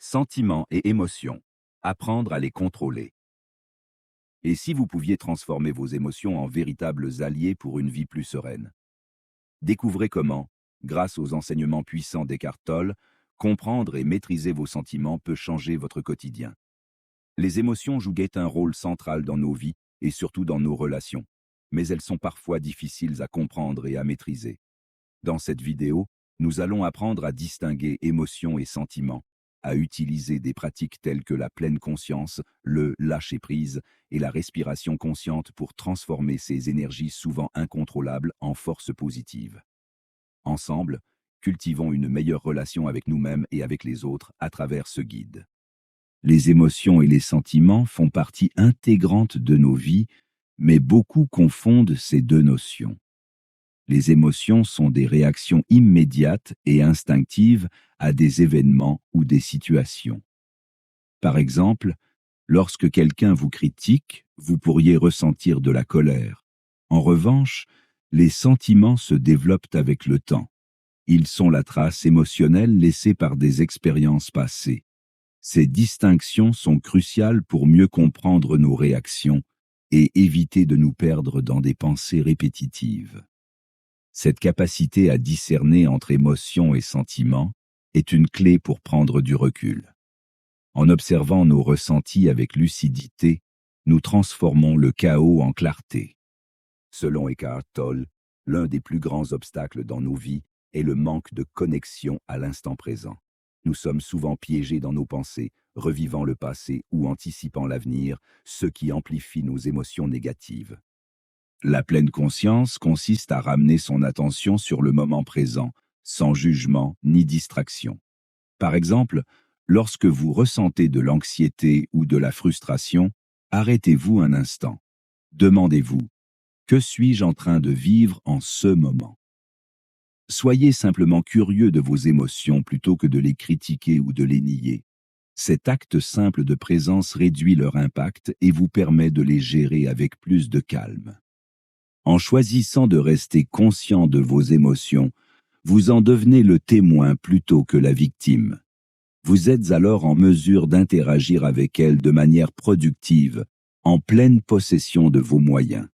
Sentiments et émotions. Apprendre à les contrôler. Et si vous pouviez transformer vos émotions en véritables alliés pour une vie plus sereine? Découvrez comment, grâce aux enseignements puissants d'Eckhart Tolle, comprendre et maîtriser vos sentiments peut changer votre quotidien. Les émotions jouent un rôle central dans nos vies et surtout dans nos relations, mais elles sont parfois difficiles à comprendre et à maîtriser. Dans cette vidéo, nous allons apprendre à distinguer émotions et sentiments, à utiliser des pratiques telles que la pleine conscience, le lâcher-prise et la respiration consciente pour transformer ces énergies souvent incontrôlables en force positive. Ensemble, cultivons une meilleure relation avec nous-mêmes et avec les autres à travers ce guide. Les émotions et les sentiments font partie intégrante de nos vies, mais beaucoup confondent ces deux notions. Les émotions sont des réactions immédiates et instinctives à des événements ou des situations. Par exemple, lorsque quelqu'un vous critique, vous pourriez ressentir de la colère. En revanche, les sentiments se développent avec le temps. Ils sont la trace émotionnelle laissée par des expériences passées. Ces distinctions sont cruciales pour mieux comprendre nos réactions et éviter de nous perdre dans des pensées répétitives. Cette capacité à discerner entre émotions et sentiments est une clé pour prendre du recul. En observant nos ressentis avec lucidité, nous transformons le chaos en clarté. Selon Eckhart Tolle, l'un des plus grands obstacles dans nos vies est le manque de connexion à l'instant présent. Nous sommes souvent piégés dans nos pensées, revivant le passé ou anticipant l'avenir, ce qui amplifie nos émotions négatives. La pleine conscience consiste à ramener son attention sur le moment présent, sans jugement ni distraction. Par exemple, lorsque vous ressentez de l'anxiété ou de la frustration, arrêtez-vous un instant. Demandez-vous, que suis-je en train de vivre en ce moment? Soyez simplement curieux de vos émotions plutôt que de les critiquer ou de les nier. Cet acte simple de présence réduit leur impact et vous permet de les gérer avec plus de calme. En choisissant de rester conscient de vos émotions, vous en devenez le témoin plutôt que la victime. Vous êtes alors en mesure d'interagir avec elles de manière productive, en pleine possession de vos moyens.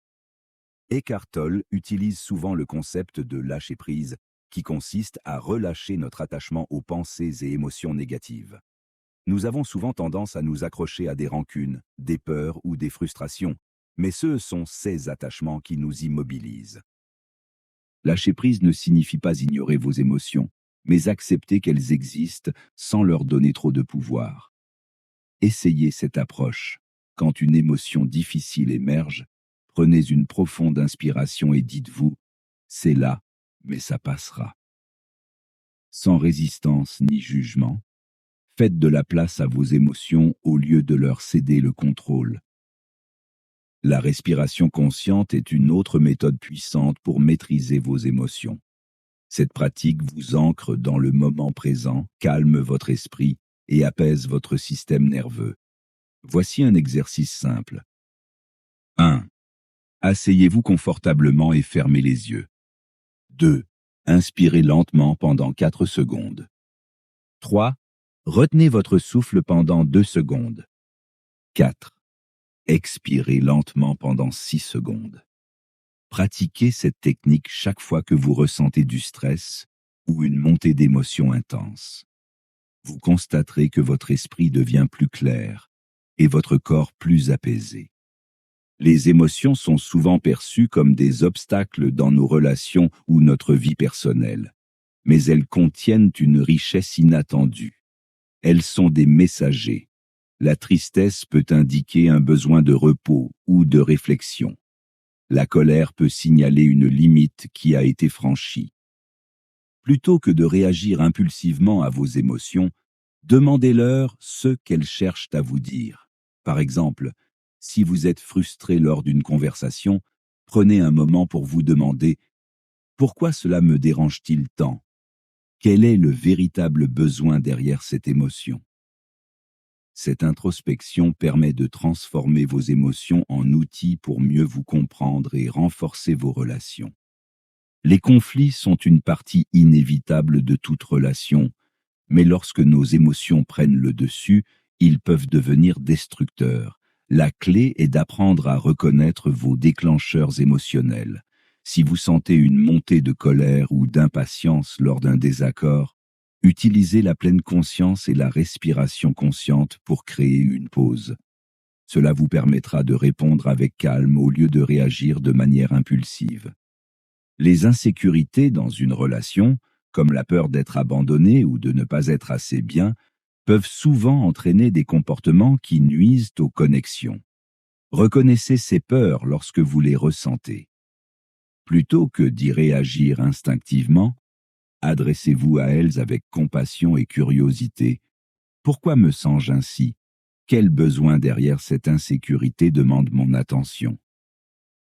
Eckhart Tolle utilise souvent le concept de lâcher-prise, qui consiste à relâcher notre attachement aux pensées et émotions négatives. Nous avons souvent tendance à nous accrocher à des rancunes, des peurs ou des frustrations, mais ce sont ces attachements qui nous immobilisent. Lâcher prise ne signifie pas ignorer vos émotions, mais accepter qu'elles existent sans leur donner trop de pouvoir. Essayez cette approche. Quand une émotion difficile émerge, prenez une profonde inspiration et dites-vous « c'est là, mais ça passera ». Sans résistance ni jugement, faites de la place à vos émotions au lieu de leur céder le contrôle. La respiration consciente est une autre méthode puissante pour maîtriser vos émotions. Cette pratique vous ancre dans le moment présent, calme votre esprit et apaise votre système nerveux. Voici un exercice simple. 1. Asseyez-vous confortablement et fermez les yeux. 2. Inspirez lentement pendant 4 secondes. 3. Retenez votre souffle pendant 2 secondes. 4. Expirez lentement pendant 6 secondes. Pratiquez cette technique chaque fois que vous ressentez du stress ou une montée d'émotions intense. Vous constaterez que votre esprit devient plus clair et votre corps plus apaisé. Les émotions sont souvent perçues comme des obstacles dans nos relations ou notre vie personnelle, mais elles contiennent une richesse inattendue. Elles sont des messagers. La tristesse peut indiquer un besoin de repos ou de réflexion. La colère peut signaler une limite qui a été franchie. Plutôt que de réagir impulsivement à vos émotions, demandez-leur ce qu'elles cherchent à vous dire. Par exemple, si vous êtes frustré lors d'une conversation, prenez un moment pour vous demander « Pourquoi cela me dérange-t-il tant ? Quel est le véritable besoin derrière cette émotion ?» Cette introspection permet de transformer vos émotions en outils pour mieux vous comprendre et renforcer vos relations. Les conflits sont une partie inévitable de toute relation, Mais lorsque nos émotions prennent le dessus, ils peuvent devenir destructeurs. La clé est d'apprendre à reconnaître vos déclencheurs émotionnels. Si vous sentez une montée de colère ou d'impatience lors d'un désaccord, utilisez la pleine conscience et la respiration consciente pour créer une pause. Cela vous permettra de répondre avec calme au lieu de réagir de manière impulsive. Les insécurités dans une relation, comme la peur d'être abandonné ou de ne pas être assez bien, peuvent souvent entraîner des comportements qui nuisent aux connexions. Reconnaissez ces peurs lorsque vous les ressentez. Plutôt que d'y réagir instinctivement, adressez-vous à elles avec compassion et curiosité. Pourquoi me sens-je ainsi? Quel besoin derrière cette insécurité demande mon attention?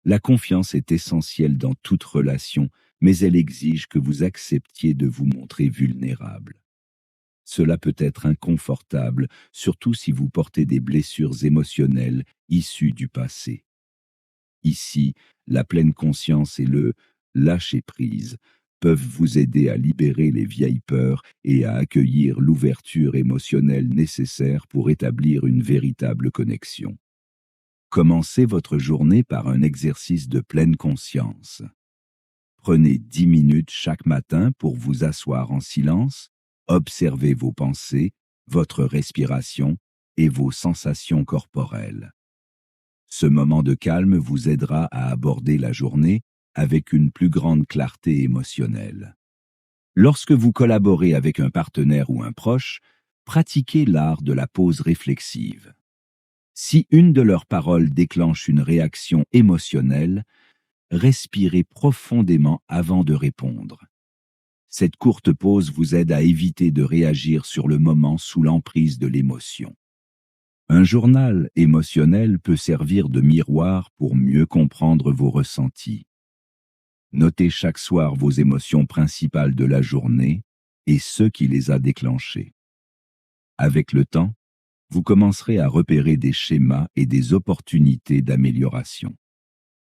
La confiance est essentielle dans toute relation, mais elle exige que vous acceptiez de vous montrer vulnérable. Cela peut être inconfortable, surtout si vous portez des blessures émotionnelles issues du passé. Ici, la pleine conscience et le lâcher-prise peuvent vous aider à libérer les vieilles peurs et à accueillir l'ouverture émotionnelle nécessaire pour établir une véritable connexion. Commencez votre journée par un exercice de pleine conscience. Prenez 10 minutes chaque matin pour vous asseoir en silence, observez vos pensées, votre respiration et vos sensations corporelles. Ce moment de calme vous aidera à aborder la journée avec une plus grande clarté émotionnelle. Lorsque vous collaborez avec un partenaire ou un proche, pratiquez l'art de la pause réflexive. Si une de leurs paroles déclenche une réaction émotionnelle, respirez profondément avant de répondre. Cette courte pause vous aide à éviter de réagir sur le moment sous l'emprise de l'émotion. Un journal émotionnel peut servir de miroir pour mieux comprendre vos ressentis. Notez chaque soir vos émotions principales de la journée et ce qui les a déclenchées. Avec le temps, vous commencerez à repérer des schémas et des opportunités d'amélioration.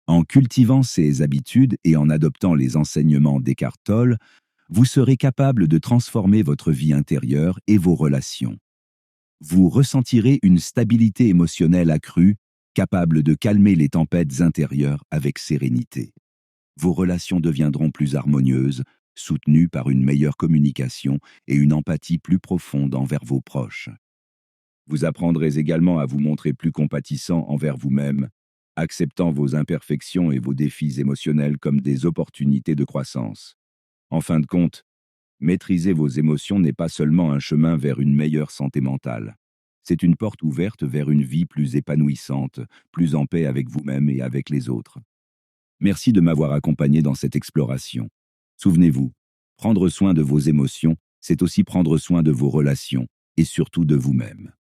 En cultivant ces habitudes et en adoptant les enseignements d'Eckhart Tolle, vous serez capable de transformer votre vie intérieure et vos relations. Vous ressentirez une stabilité émotionnelle accrue, capable de calmer les tempêtes intérieures avec sérénité. Vos relations deviendront plus harmonieuses, soutenues par une meilleure communication et une empathie plus profonde envers vos proches. Vous apprendrez également à vous montrer plus compatissant envers vous-même, acceptant vos imperfections et vos défis émotionnels comme des opportunités de croissance. En fin de compte, maîtriser vos émotions n'est pas seulement un chemin vers une meilleure santé mentale. C'est une porte ouverte vers une vie plus épanouissante, plus en paix avec vous-même et avec les autres. Merci de m'avoir accompagné dans cette exploration. Souvenez-vous, prendre soin de vos émotions, c'est aussi prendre soin de vos relations et surtout de vous-même.